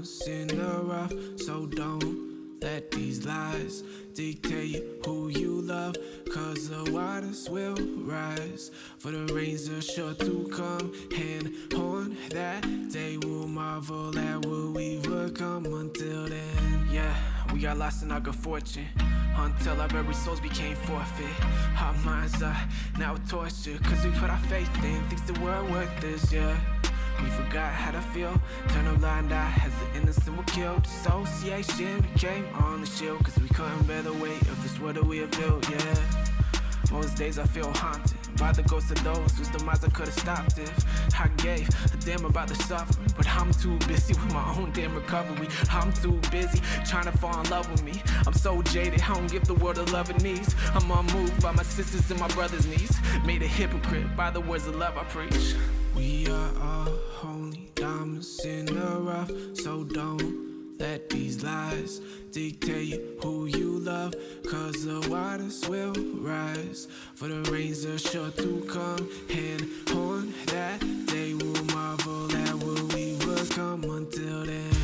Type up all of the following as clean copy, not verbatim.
diamonds in the rough, so don't let these lies dictate who you love, cause the waters will rise, for the rains are sure to come, and on that day we'll marvel at what we've become. Until then, yeah, we got lost in our good fortune, until our very souls became forfeit. Our minds are now tortured, cause we put our faith in things that were worthless, yeah. We forgot how to feel, turn a blind eye as the innocent were killed. Dissociation became on the shield, cause we couldn't bear the weight of this world that we have built, yeah. Most days I feel haunted by the ghosts of those whose demise I could've stopped if I gave a damn about the suffering. But I'm too busy with my own damn recovery. I'm too busy trying to fall in love with me. I'm so jaded, I don't give the world the love it needs. I'm unmoved by my sisters and my brothers' needs, made a hypocrite by the words of love I preach. We are all only diamonds in the rough, so don't let these lies dictate who you love, cause the waters will rise, for the rains are sure to come, and on that day we'll marvel at what we've become. Until then,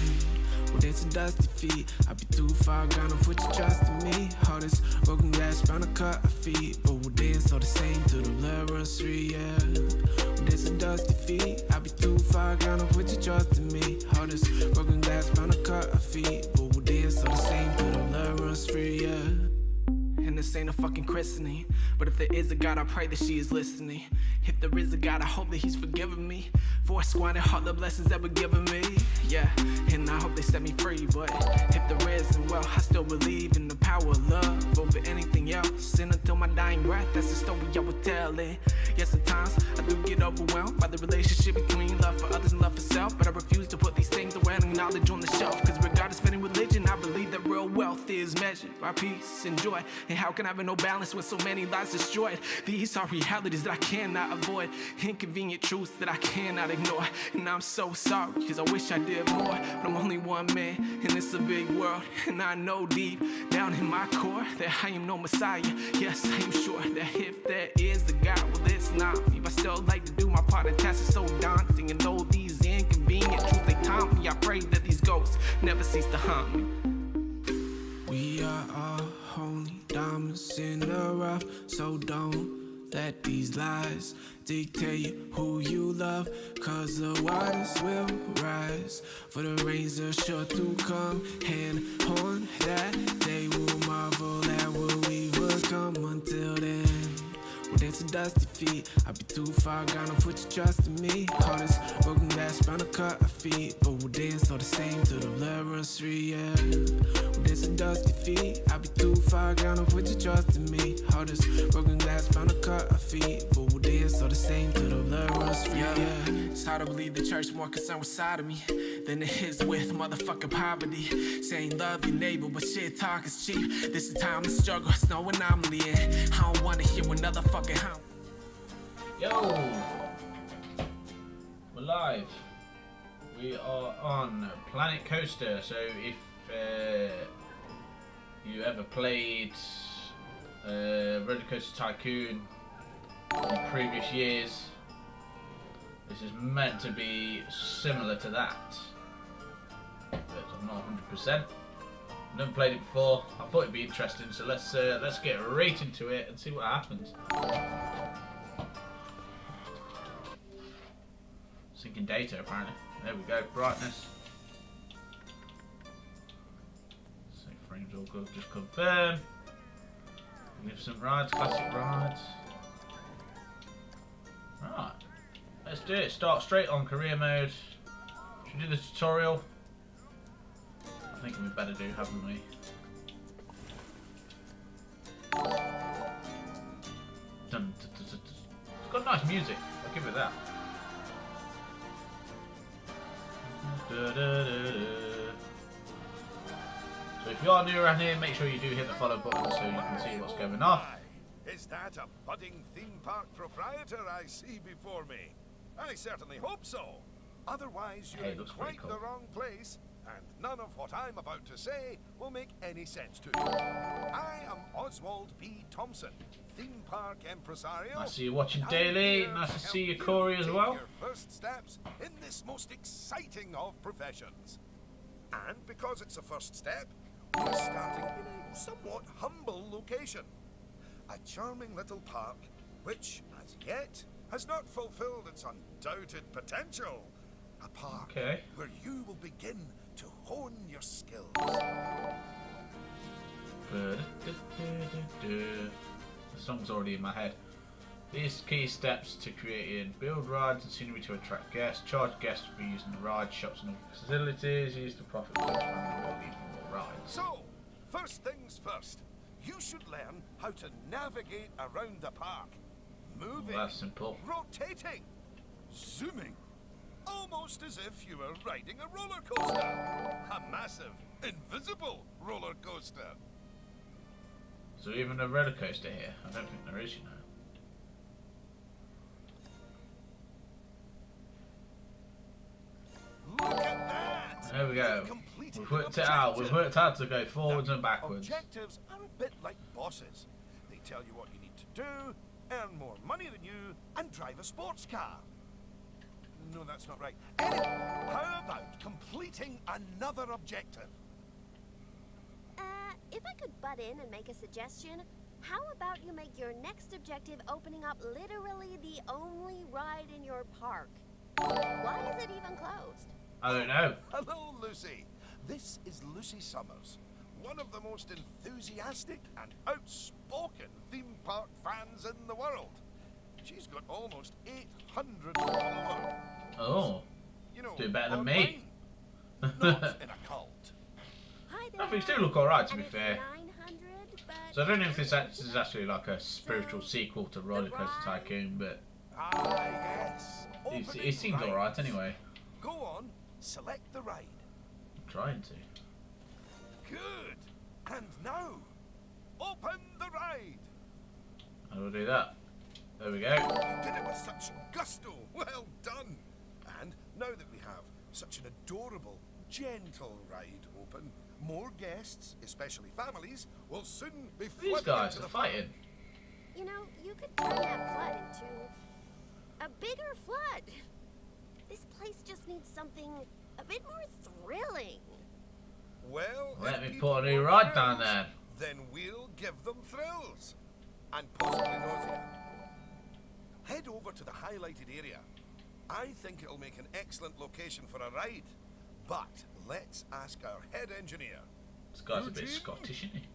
we'll dance to dusty feet. I'll be too far gone to put your trust in me. All this broken glass bound to cut our feet, but we'll dance all the same to the blood runs free, yeah. We'll dance to dusty feet. I'll be too far gone to put your trust in me. All this broken glass bound to cut our feet, but we'll dance all the same to the blood runs free, yeah. And this ain't a fucking christening, but if there is a God, I pray that she is listening. If there is a God, I hope that he's forgiven me for squandering all the blessings that were given me, yeah. And I hope they set me free, but if there isn't, well, I still believe in the power of love over anything else. And until my dying breath, that's the story I will tell it. Yes, at times I do get overwhelmed by the relationship between love for others and love for self, but I refuse to put these things away and knowledge on the shelf, cause regardless of any religion, I believe that real wealth is measured by peace and joy. And how can I have no balance when so many lives destroyed? These are realities that I cannot avoid, inconvenient truths that I cannot ignore. And I'm so sorry, cause I wish I did more, but I'm only one man, and it's a big world. And I know deep down in my core that I am no messiah. Yes, I am sure that if there is a God, well, it's not me. But I still like to do my part, and task is so daunting. And though these inconvenient truths, they taunt me, I pray that these ghosts never cease to haunt me. We are all only diamonds in the rough, so don't let these lies dictate who you love, cause the waters will rise, for the rains are sure to come, and on that day we'll marvel at what we've become. Until then, we'll dance to dusty feet. I'll be too far gone to put your trust in me. All this broken glass bound to cut our feet, but we'll dance all the same to the blood runs free, yeah. We'll dance to dusty feet. I'll be too far gone to put your trust in me. All this broken glass bound to cut our feet, but we'll dance all the same to the blood runs free, yeah. It's hard to believe the church more concerned with sodomy than it is with motherfucking poverty. Saying love your neighbor, but shit talk is cheap. This is time to struggle, it's no anomaly, and I don't wanna hear another fucking hound. Yo! We're live. We are on Planet Coaster, so if you ever played Roller Coaster Tycoon in previous years, this is meant to be similar to that, but I'm not 100%. I've never played it before. I thought it'd be interesting, so let's get right into it and see what happens. Syncing data apparently. There we go. Brightness. So frames all good. Just confirm. Magnificent rides, classic rides. Right. Let's do it. Start straight on career mode. Should we do the tutorial? I think we better do, haven't we? Dun, dun, dun, dun, dun. It's got nice music. I'll give it that. So if you are new around here, make sure you do hit the follow button so you can see what's going on. Is that a budding theme park proprietor I see before me? I certainly hope so. Otherwise, you're in quite the wrong place, and none of what I'm about to say will make any sense to you. I am Oswald B. Thompson, theme park impresario. Nice to see you watching daily. Nice to see you, Corey, as well. Your first steps in this most exciting of professions. And because it's a first step, we're starting in a somewhat humble location. A charming little park, which, as yet, has not fulfilled its undoubted potential. A park where you will begin to hone your skills. The song's already in my head. These key steps to creating build rides and scenery to attract guests, charge guests for using the ride, shops and facilities, use the profit to expand and build even more rides. So, first things first, you should learn how to navigate around the park. Moving, that's simple. Rotating, zooming, almost as if you were riding a roller coaster. A massive, invisible roller coaster. So even a roller coaster here? I don't think there is, you know. Look at that! There we go. We've worked it out. We've worked out to go forwards and backwards. Objectives are a bit like bosses. They tell you what you need to do, earn more money than you, and drive a sports car. No, that's not right. Anyway, how about completing another objective? If I could butt in and make a suggestion, how about you make your next objective opening up literally the only ride in your park? Why is it even closed? I don't know. Hello, Lucy. This is Lucy Summers, one of the most enthusiastic and outspoken theme park fans in the world. She's got almost 800 followers. Oh, you know, do better than online. me. Not in a cult. Hi there. Graphics do look alright, to And be it's fair. 900, but So I don't know if this is actually like a spiritual sequel to Roller Coaster Tycoon, but Ah, yes. it seems Opening alright rides. anyway. Go on, select the ride. I'm trying to. Good. And now, open the ride. How do I do that? There we go. You did it with such gusto. Well done. And now that we have such an adorable, gentle ride open, more guests, especially families, will soon be flooding These guys into are the park. fighting. you know, you could turn that flood into a bigger flood. This place just needs something a bit more thrilling. Well, Let if me people put a new want ride down thrills, there. then we'll give them thrills. And possibly nausea. Head over to the highlighted area. I think it'll make an excellent location for a ride. But let's ask our head engineer. This guy's a bit Eugene? Scottish, isn't he?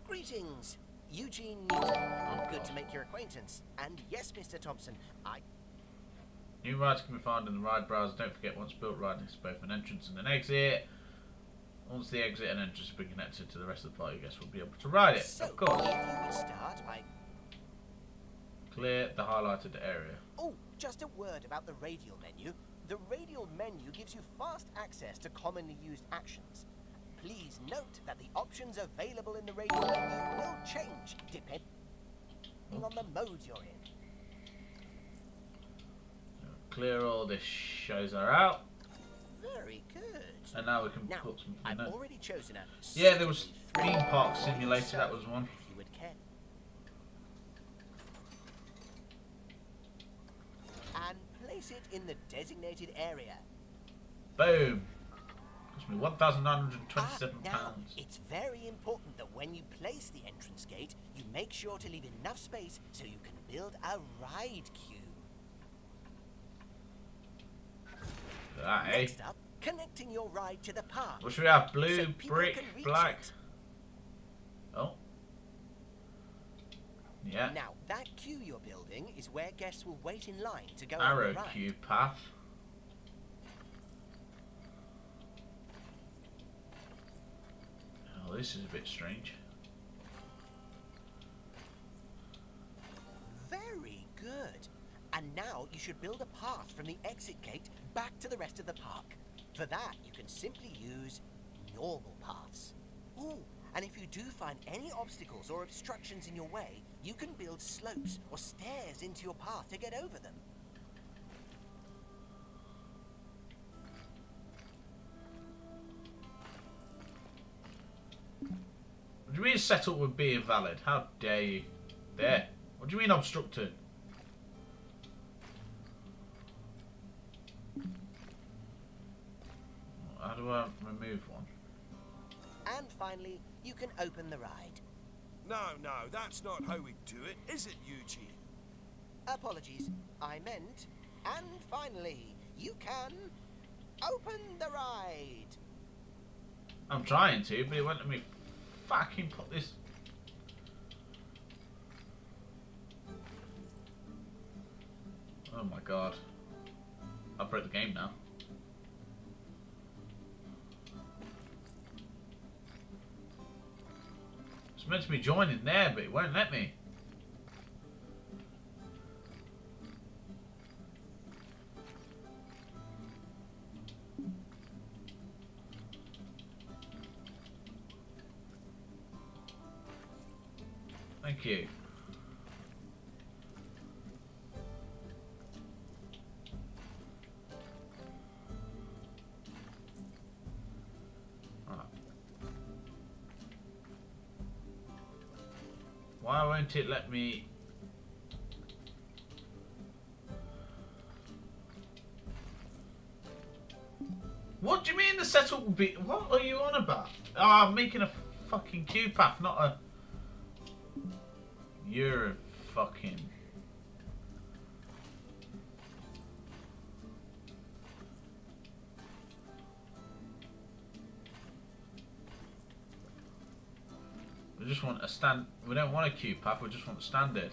Greetings, Eugene Newton. Good to make your acquaintance. And yes, Mr. Thompson, New rides can be found in the ride browser. Don't forget, once built, riding is both an entrance and an exit. Once the exit and entrance have been connected to the rest of the party, guests will be able to ride it. so Of course. if you would start by... Clear the highlighted area. Oh, just a word about the radial menu. The radial menu gives you fast access to commonly used actions. Please note that the options available in the radial menu will change depending on the mode you're in. Clear all this shows are out. Very good. And now we can Now, put something I've in there. already chosen a... Yeah, there was suitably Theme Park friendly Simulator, so that was one. If you would care. And place it in the designated area. Boom. Cost me £1,927. Now, it's very important that when you place the entrance gate, you make sure to leave enough space so you can build a ride queue. Look at that, eh? Next up, connecting your ride to the park. What should we have? so Blue, people brick, can reach black. it. Oh. Yeah. Now, that queue you're building is where guests will wait in line to go on Arrow the ride. queue path. Oh, this is a bit strange. Very good. And now you should build a path from the exit gate back to the rest of the park. For that, you can simply use normal paths. Ooh, and if you do find any obstacles or obstructions in your way, you can build slopes or stairs into your path to get over them. What do you mean setup would be invalid? How dare you? There. What do you mean obstructed? How do I remove one? And finally, you can open the ride. No, that's not how we do it, is it, Eugene? Apologies, I meant, and finally, you can open the ride. I'm trying to, but it won't let me fucking put this. Oh my god. I broke the game now. It's meant to be joining there, but it won't let me. Thank you. Right. Why won't it let me? What do you mean the settle will be? What are you on about? Oh, I'm making a fucking queue path, not a. You're a fucking. We just want a stand. We don't want a queue path. We just want a standard.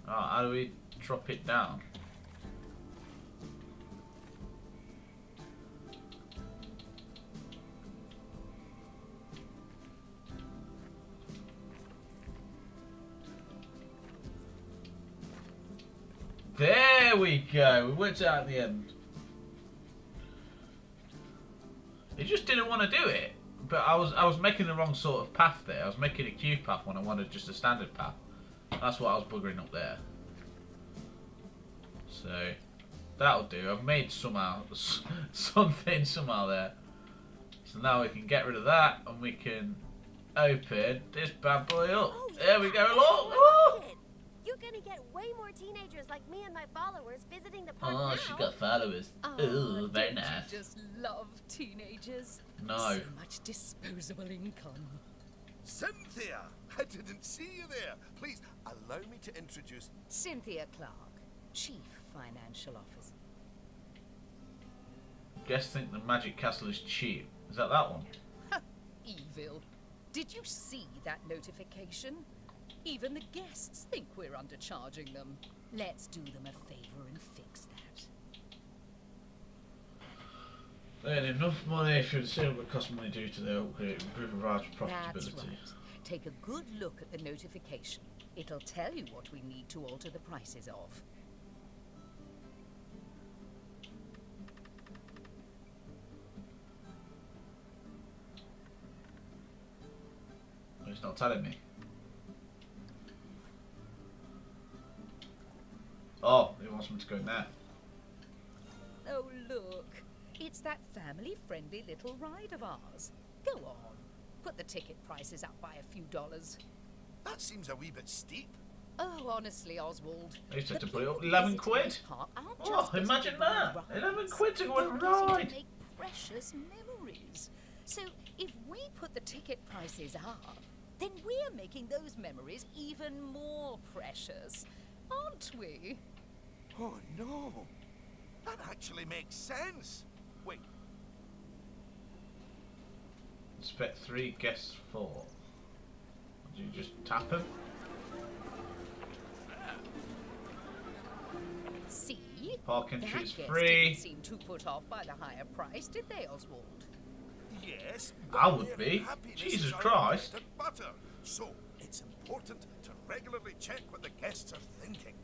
How do we drop it down? There we go. We worked it out at the end. It just didn't want to do it. But I was making the wrong sort of path there. I was making a queue path when I wanted just a standard path. That's what I was buggering up there. So that'll do. I've made something somehow there. So now we can get rid of that and we can open this bad boy up. Oh, There we go. Look. I like it. You're gonna get way more teenagers like me and my followers visiting the park now. Oh, she got followers. Ooh, very don't nice. you just love teenagers? No. So much disposable income. Cynthia! I didn't see you there. Please, allow me to introduce... Cynthia Clark, Chief Financial Officer. Guests think the Magic Castle is cheap. Is that one? Evil. Did you see that notification? Even the guests think we're undercharging them. Let's do them a favor and fix that. They earn enough money through the sale but cost money due to their upgrade, improve a ride's profitability. That's right. Take a good look at the notification. It'll tell you what we need to alter the prices of. It's not telling me. Oh, it wants me to go in there. Oh, look. It's that family-friendly little ride of ours. Go on. Put the ticket prices up by a few dollars. That seems a wee bit steep. Oh, honestly, Oswald. I used to have to the put it up people 11 visiting quid. the park aren't Oh, just visiting imagine the that. rides. 11 quid to go on a They're getting ride. to make precious memories. So if we put the ticket prices up, then we're making those memories even more precious, aren't we? Oh, no. That actually makes sense. Wait, Expect 3, guests 4. Do you just tap them? See? Park entry That is guest free. didn't seem too put off by the higher price, did they, Oswald? yes, I but would their be. happiness Jesus is our Christ. bread and butter. So it's important to regularly check what the guests are thinking.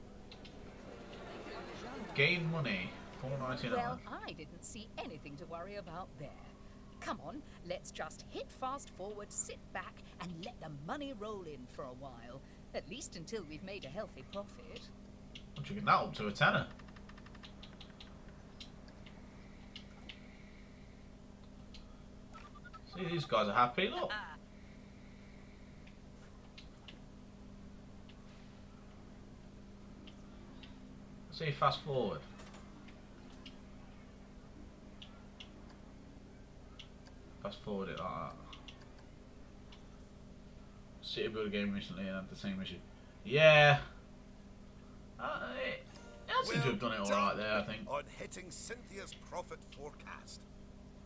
Gain money. $4.99. Well, I didn't see anything to worry about there. Come on, let's just hit fast forward, sit back, and let the money roll in for a while. At least until we've made a healthy profit. I'm chucking that up to a tenner. See, these guys are happy. Look. See, fast forward. Fast forward it like that. City build a game recently and had the same issue. Yeah. It seems to have done it alright there, I think. On hitting Cynthia's profit forecast.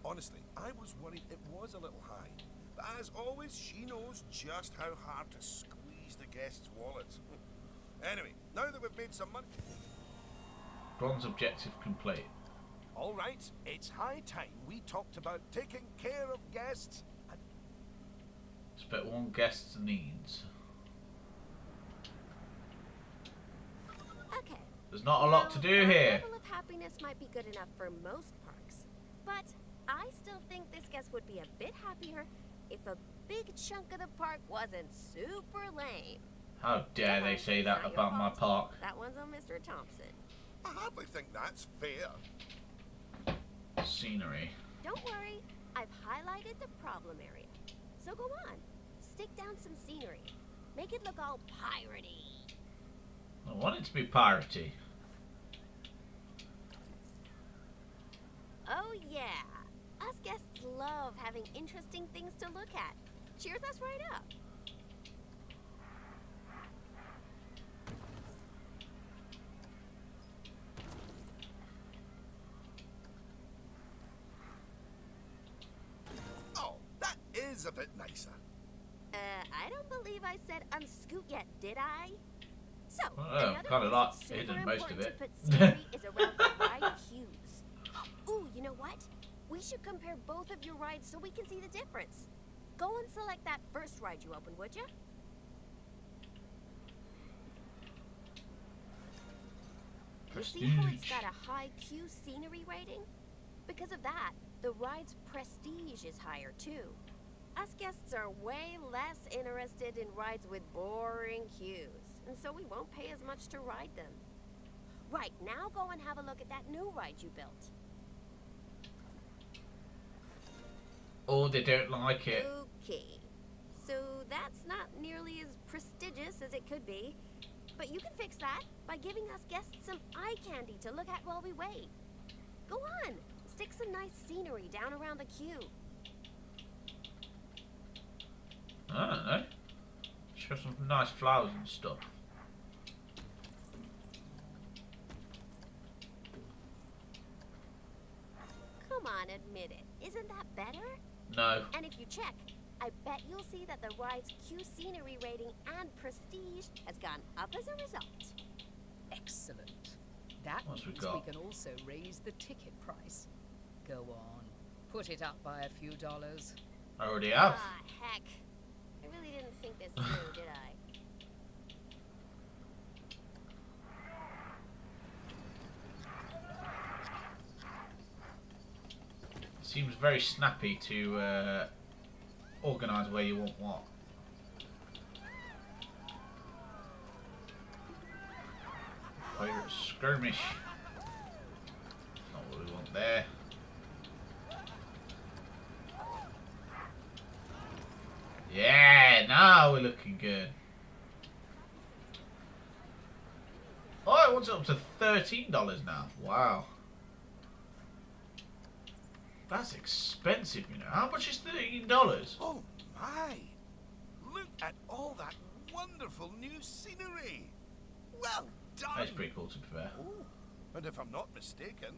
Honestly, I was worried it was a little high. But as always, she knows just how hard to squeeze the guests' wallets. Anyway, now that we've made some money... Bronze objective complete. All right, it's high time we talked about taking care of guests and... Expect one guest's needs. Okay. There's not a lot to do here. Level of happiness might be good enough for most parks, but I still think this guest would be a bit happier if a big chunk of the park wasn't super lame. How dare they say that about my park? That one's on Mr. Thompson. I hardly think that's fair. Scenery. Don't worry, I've highlighted the problem area. So go on, stick down some scenery. Make it look all piratey. I want it to be piratey. Oh yeah, us guests love having interesting things to look at. Cheers us right up. Oh, that is a bit nicer. I don't believe I said unscoot yet, did I? So, Well, another kinda reason like it's hidden super most of important it. to put scenery is around the ride queues. Ooh, you know what? We should compare both of your rides so we can see the difference. Go and select that first ride you opened, would you? You see how it's got a high Q scenery rating? Because of that, the ride's prestige is higher too. Us guests are way less interested in rides with boring queues, and so we won't pay as much to ride them. Right, now go and have a look at that new ride you built. Oh, they don't like it. Okay, so that's not nearly as prestigious as it could be, but you can fix that by giving us guests some eye candy to look at while we wait. Go on, stick some nice scenery down around the queue. I don't know. Show some nice flowers and stuff. Come on, admit it. Isn't that better? No. And if you check, I bet you'll see that the ride's Q scenery rating and prestige has gone up as a result. Excellent. That What's we means got? we can also raise the ticket price. Go on. Put it up by a few dollars. I already have. Ah, heck. I really didn't think this through, did I? Seems very snappy to organise where you want what. Pirate skirmish. Not what we want there. Yeah, now we're looking good. Oh, it wants it up to $13 now. Wow. That's expensive, you know. How much is $13? Oh my! Look at all that wonderful new scenery! Well done! That's pretty cool, to be fair. Oh, and if I'm not mistaken,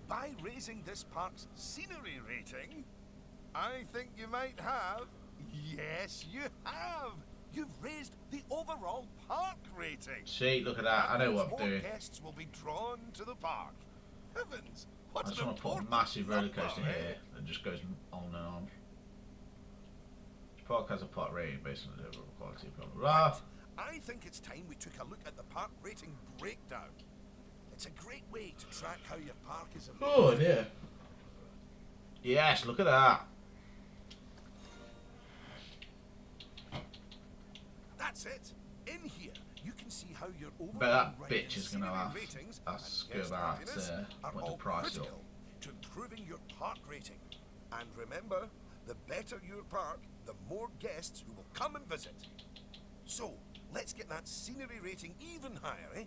by raising this park's scenery rating, I think you might have... Yes, you have! You've raised the overall park rating! See, look at that. I know what I'm More doing. guests will be drawn to the park. Heavens! I What just an want to put a important massive roller number, coaster eh? here that just goes on and on. This park has a park rating based on the overall quality, blah blah blah. Right. I think it's time we took a look at the park rating breakdown. It's a great way to track how your park is improving. Oh dear. Yes, look at that. That's it. In here, you can see how your overall Bet that ride bitch and is gonna scenery have ratings us and go guest about happiness are putting the all price critical up. to improving your park rating. And remember, the better your park, the more guests who will come and visit. So, let's get that scenery rating even higher, eh?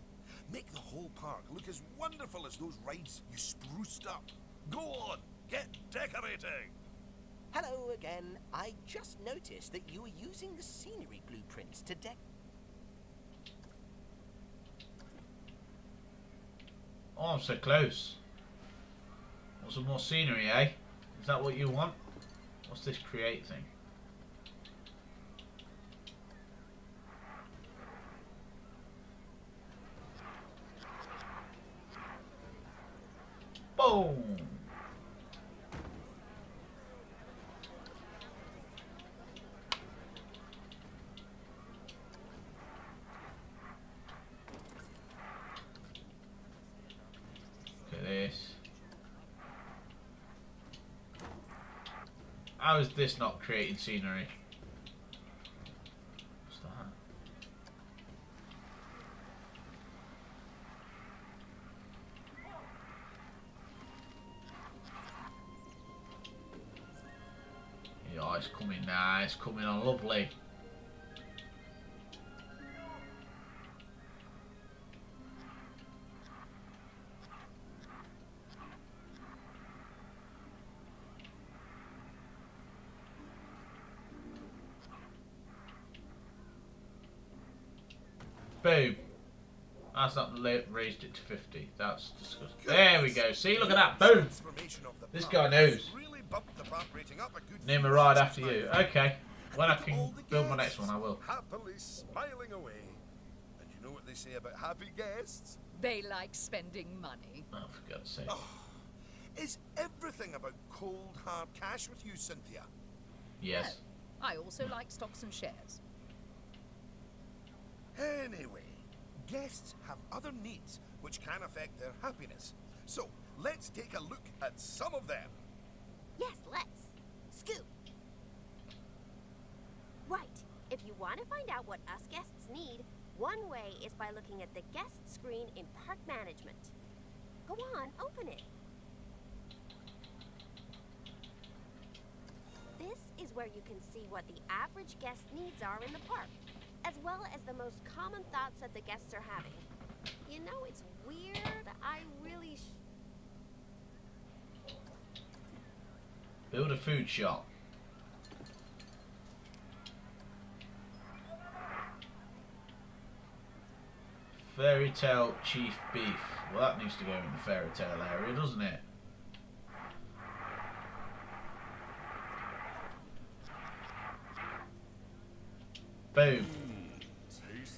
Make the whole park look as wonderful as those rides you spruced up. Go on, get decorating! Hello again. I just noticed that you were using the scenery blueprints to deck. Oh, I'm so close. Want some more scenery, eh? Is that what you want? What's this create thing? Boom! Look at this. How is this not creating scenery? What's that? Yeah, it's coming now. It's coming on lovely. Boom. That's not raised it to 50. That's disgusting. There we go. See, look at that. Boom. This guy knows. Name a ride after you. Okay. When I can build my next one, I will. Happily smiling away. And you know what they say about happy guests? They like spending money. Oh, for God's sake. Oh, is everything about cold, hard cash with you, Cynthia? Yes. No, I also like stocks and shares. Anyway, guests have other needs which can affect their happiness. So, let's take a look at some of them. Yes, let's. Scoot. Right. If you want to find out what us guests need, one way is by looking at the guest screen in Park Management. Go on, open it. This is where you can see what the average guest needs are in the park, as well as the most common thoughts that the guests are having. You know, it's weird. I really Build a food shop. Fairy Tale Chief Beef. Well, that needs to go in the Fairy Tale area, doesn't it? Boom.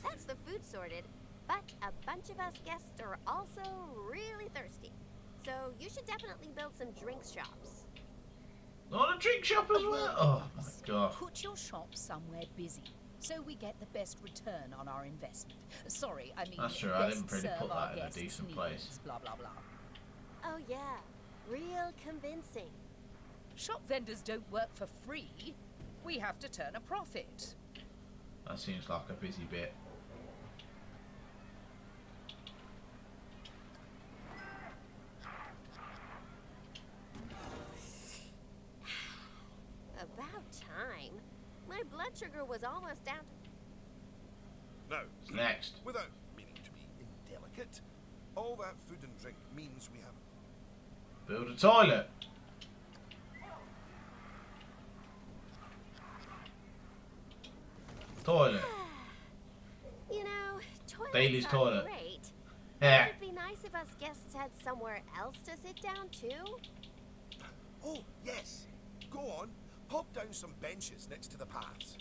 That's the food sorted, but a bunch of us guests are also really thirsty. So you should definitely build some drink shops. Not a drink shop as well? Oh my god. Put your shop somewhere busy, so we get the best return on our investment. Sorry, I mean, That's true, I didn't best really put serve our that in a guests' decent needs, place. Blah blah blah. Oh yeah, real convincing. Shop vendors don't work for free. We have to turn a profit. That seems like a busy bit. About time. My blood sugar was almost down to... Now, Next. without meaning to be indelicate, all that food and drink means we have... Build a toilet. Toilet. You know, toilets Bailey's are toilet. great. Yeah. It'd be nice if us guests had somewhere else to sit down too. Oh, yes. Go on. Pop down some benches next to the paths.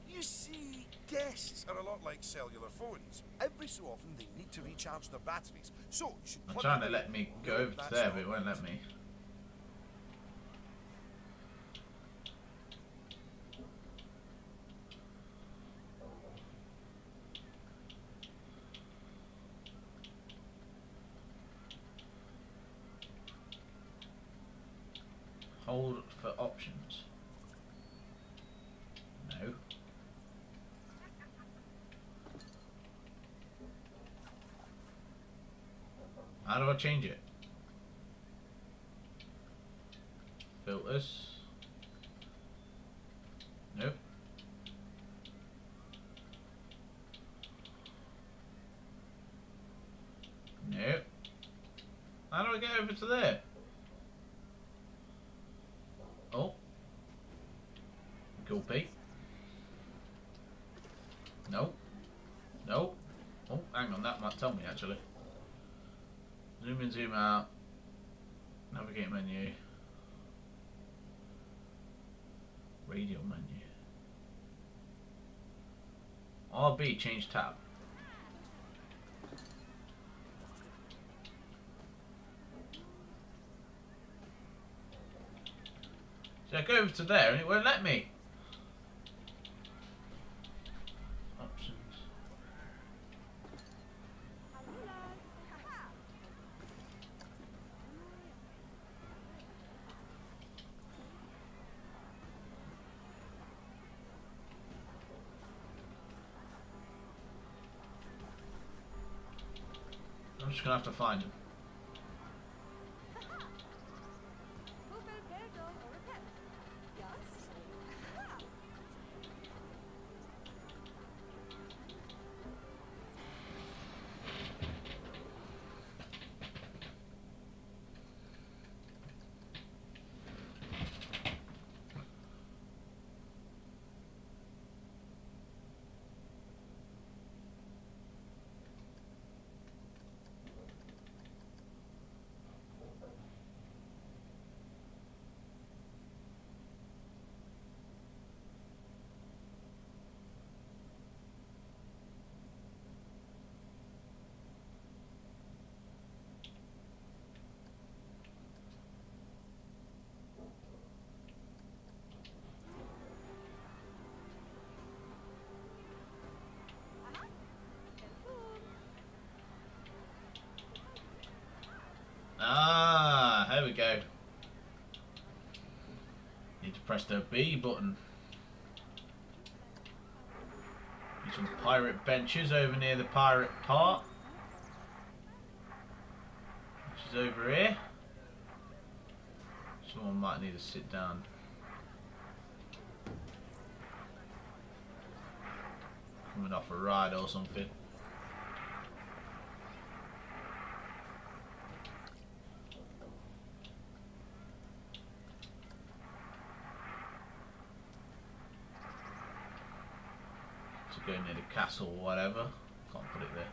You see, guests are a lot like cellular phones. Every so often they need to recharge their batteries. So you should I'm plug trying them to in. let me go No, over to that's there, not but it won't let me. Hold for options. No. How do I change it? Filters. Nope. Nope. How do I get over to there? Oh, Pete. No. No. Oh, hang on, that might tell me actually. Zoom in, zoom out. Navigate menu. Radio menu. RB, change tab. So I go over to there and it won't let me. Options. I'm just gonna have to find him. Ah, here we go. Need to press the B button. Need some pirate benches over near the pirate part. Which is over here. Someone might need to sit down. Coming off a ride or something. Go near the castle or whatever. Can't put it there.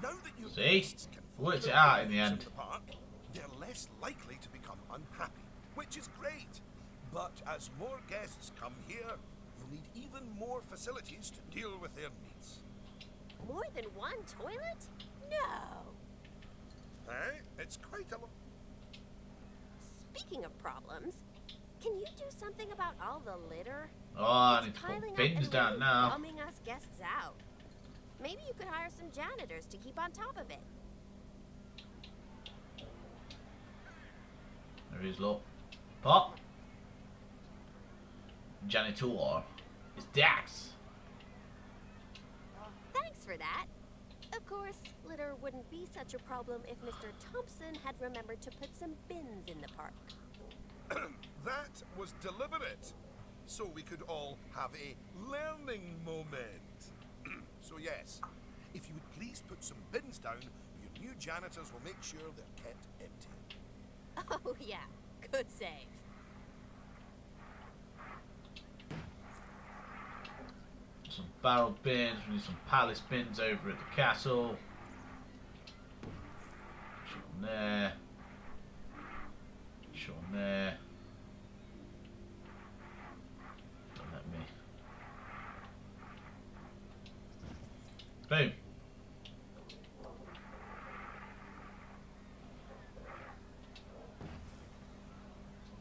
Now that your See? guests can Worked it fulfill out their in the needs end. at the park, they're less likely to become unhappy, which is great. But as more guests come here, you'll need even more facilities to deal with their needs. More than one toilet? No. Eh? It's quite a lot. Speaking of problems, can you do something about all the litter? Oh, I It's need to piling put up bins and down really now. bumming us guests out. Maybe you could hire some janitors to keep on top of it. There is, look. Pop. Janitor. It's Dax. Thanks for that. Of course, litter wouldn't be such a problem if Mr. Thompson had remembered to put some bins in the park. That was deliberate, so we could all have a learning moment. So yes, if you would please put some bins down, your new janitors will make sure they're kept empty. Oh yeah, good save. Some barrel bins. We need some palace bins over at the castle. Shot on there. Shot on there. Don't let me. Boom.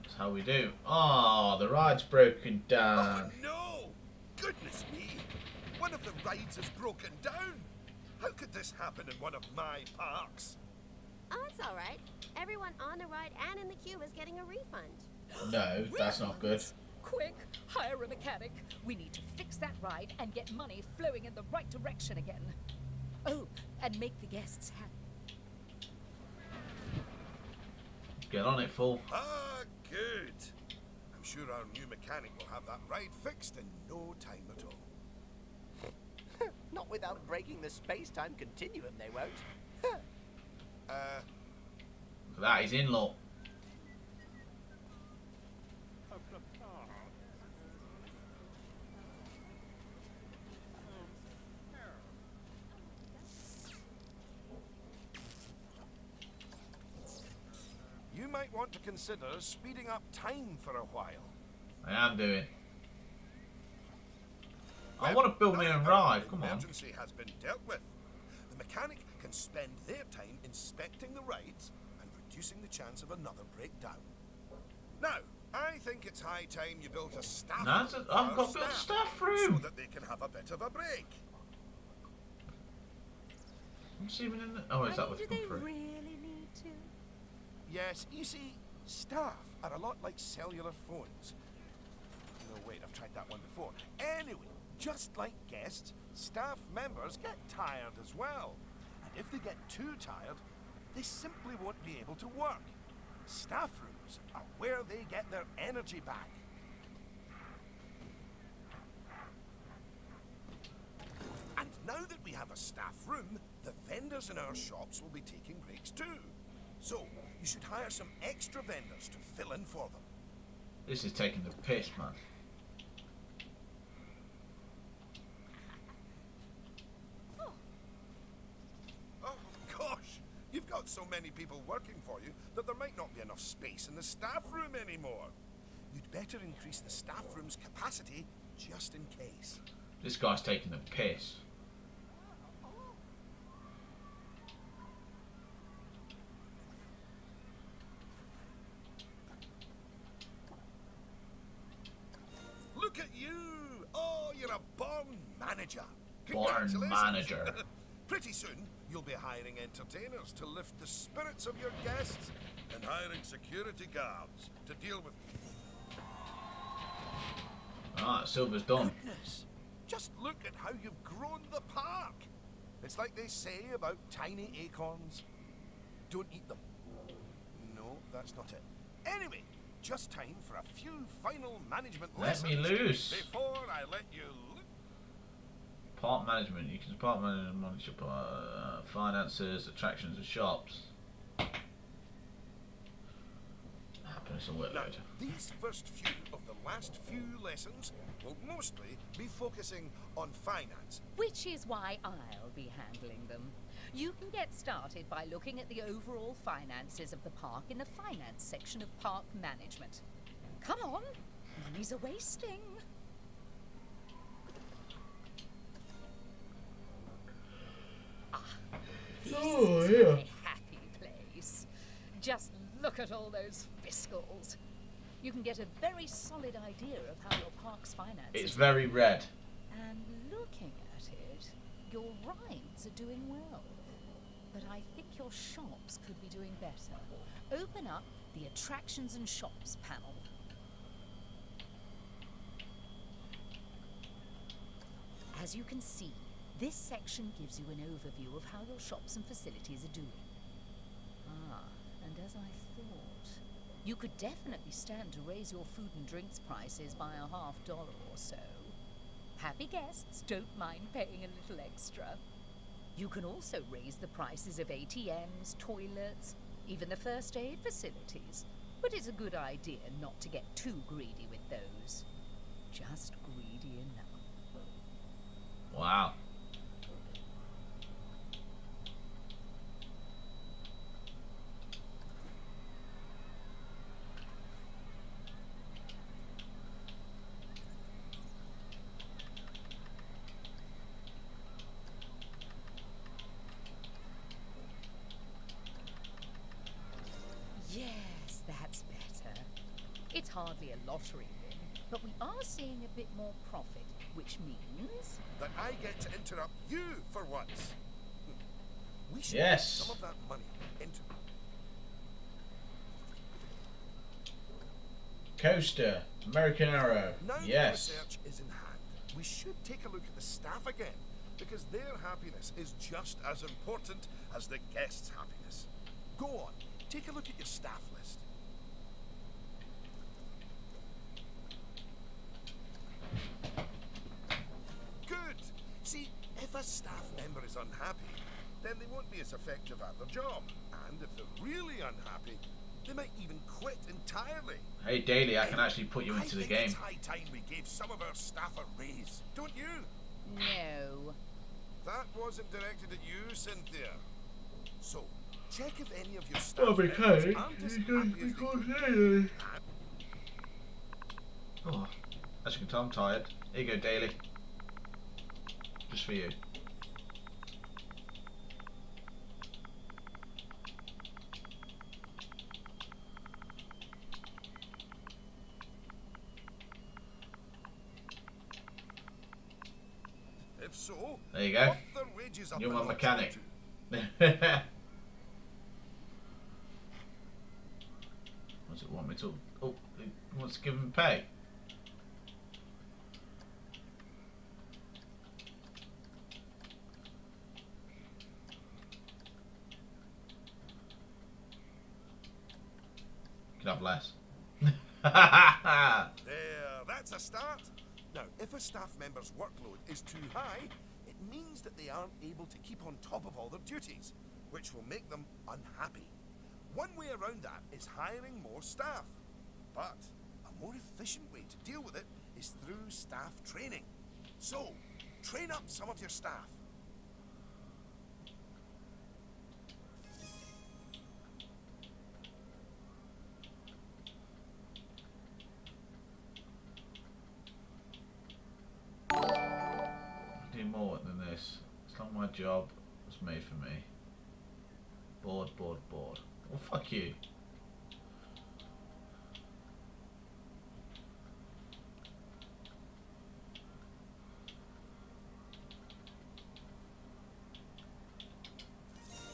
That's how we do. Oh, the ride's broken down. Oh no! Goodness me! One of the rides is broken down! How could this happen in one of my parks? Oh, it's all right. Everyone on the ride and in the queue is getting a refund. No, that's not good. Quick, hire a mechanic. We need to fix that ride and get money flowing in the right direction again. Oh, and make the guests happy. Get on it, fool. Ah, good. I'm sure our new mechanic will have that ride fixed in no time at all. Not without breaking the space-time continuum, they won't. at that, he's in law. You might want to consider speeding up time for a while. I am doing. I want to build my own ride. Come on. Emergency has been dealt with. The mechanic can spend their time inspecting the rides and reducing the chance of another breakdown. Now, I think it's high time you built a staff room. I've got to build a staff room so that they can have a bit of a break. What's even in the... Oh, is that what's Do come they through? really need to? Yes, you see, staff are a lot like cellular phones. No, wait, I've tried that one before. Anyway, just like guests, staff members get tired as well. And if they get too tired, they simply won't be able to work. Staff rooms are where they get their energy back. And now that we have a staff room, the vendors in our shops will be taking breaks too. So, you should hire some extra vendors to fill in for them. This is taking the piss, man. Oh, gosh! You've got so many people working for you that there might not be enough space in the staff room anymore. You'd better increase the staff room's capacity just in case. This guy's taking the piss. Look at you! Oh, you're a born manager. Born Congratulations. manager. Pretty soon, you'll be hiring entertainers to lift the spirits of your guests and hiring security guards to deal with... Alright, Silver's done. Goodness! Just look at how you've grown the park. It's like they say about tiny acorns. Don't eat them. No, that's not it. Anyway, just time for a few final management Let lessons me loose. before I let you Park management. You can park manage and monitor finances, attractions, and shops. Happiness and Now, workload. these first few of the last few lessons will mostly be focusing on finance. Which is why I'll be handling them. You can get started by looking at the overall finances of the park in the finance section of park management. Come on, money's a wasting. This is my happy place. Just look at all those fiscals. You can get a very solid idea of how your park's finances. It's very red. And looking at it, your rides are doing well. But I think your shops could be doing better. Open up the attractions and shops panel. As you can see, this section gives you an overview of how your shops and facilities are doing. Ah, and as I thought, you could definitely stand to raise your food and drinks prices by $50 or so. Happy guests don't mind paying a little extra. You can also raise the prices of ATMs, toilets, even the first aid facilities. But it's a good idea not to get too greedy with those. Just greedy enough. Wow. Yes, that's better. It's hardly a lottery win, but we are seeing a bit more profit, which means... that I get to interrupt you for once. We should Yes. put some of that money into... Coaster. American Arrow. Now that Yes. research is in hand, we should take a look at the staff again, because their happiness is just as important as the guests' happiness. Go on, take a look at your staff list. Good. See, if a staff member is unhappy, then they won't be as effective at their job. And if they're really unhappy, they might even quit entirely. Hey, Daily, I can actually put you into the game. It's high time we gave some of our staff a raise, don't you? No. That wasn't directed at you, Cynthia. So, check if any of your staff Oh, members aren't as happy as they could be. Oh, as you can tell, I'm tired. Here you go, Daily. Just for you. If so, There you go. up their wages up You're a my notch or mechanic. two. What's it want me to? Oh, it wants to give him pay. Could have less. There, that's a start. Now, if a staff member's workload is too high, it means that they aren't able to keep on top of all their duties, which will make them unhappy. One way around that is hiring more staff. But a more efficient way to deal with it is through staff training. So, train up some of your staff. Do more than this. It's not my job. It's made for me. Bored, bored, bored. Well, fuck you.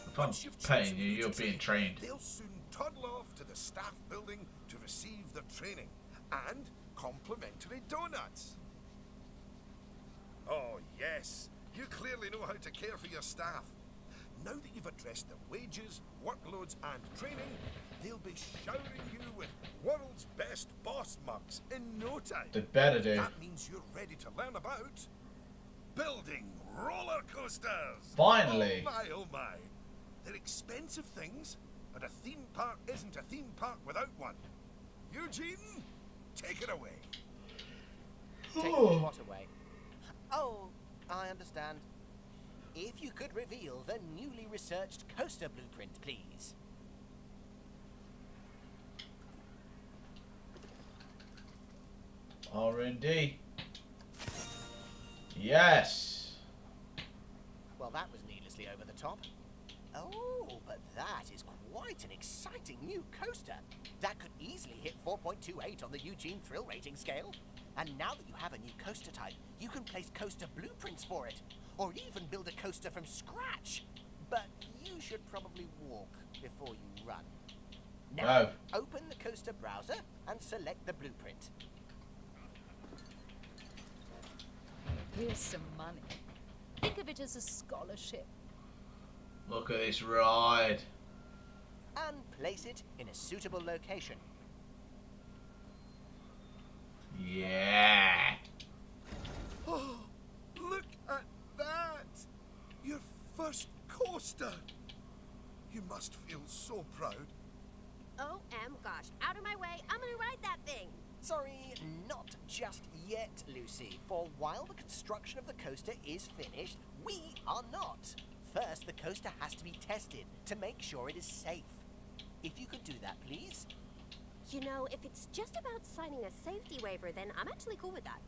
If I'm Once you've paying chosen you, who to you're being train, trained. they'll soon toddle off to the staff building to receive their training and complimentary donuts. Oh yes, you clearly know how to care for your staff. Now that you've addressed their wages, workloads and training, they'll be showering you with world's best boss mugs in no time. They better do. That means you're ready to learn about building roller coasters. Finally. Oh my. They're expensive things, but a theme park isn't a theme park without one. Eugene, take it away. Take what away? Oh, I understand. If you could reveal the newly researched coaster blueprint, please. R&D. Yes. Well, that was needlessly over the top. Oh, but that is quite an exciting new coaster. That could easily hit 4.28 on the Eugene Thrill Rating scale. And now that you have a new coaster type, you can place coaster blueprints for it, or even build a coaster from scratch. But you should probably walk before you run. Now, open the coaster browser and select the blueprint. Here's some money. Think of it as a scholarship. Look at this ride. And place it in a suitable location. Yeah. Oh, look at that! Your first coaster! You must feel so proud. Oh, gosh. Out of my way. I'm gonna ride that thing. Sorry, not just yet, Lucy. For while the construction of the coaster is finished, we are not. First, the coaster has to be tested to make sure it is safe. If you could do that, please. You know, if it's just about signing a safety waiver, then I'm actually cool with that.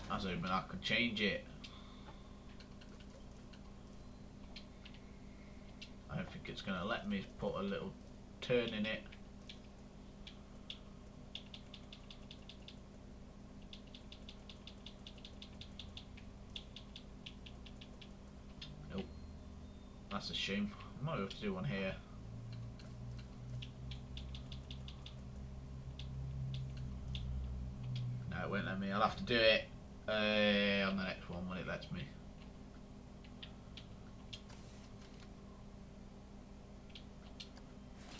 I was hoping I could change it. I don't think it's going to let me put a little turn in it. Nope. That's a shame. I might have to do one here. No, it won't let me. I'll have to do it on the next one when it lets me.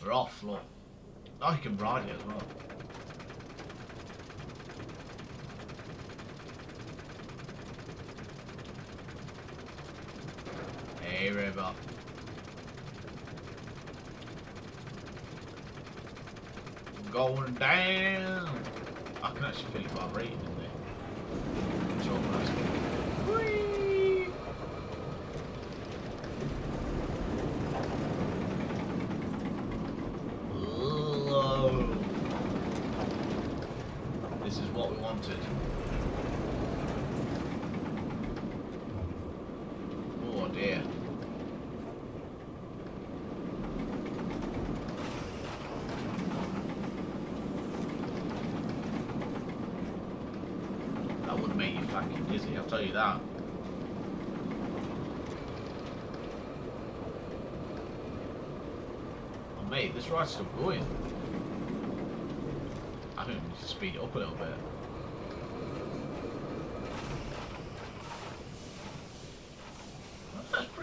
We're off, look. Oh, you can ride it as well. Hey, robot. Going down. I can actually feel it vibrating in there. Control plastic. Whee! Whoa. This is what we wanted. Oh dear. That would make you fucking dizzy, I'll tell you that. Oh mate, this ride's still going. I think we need to speed it up a little bit.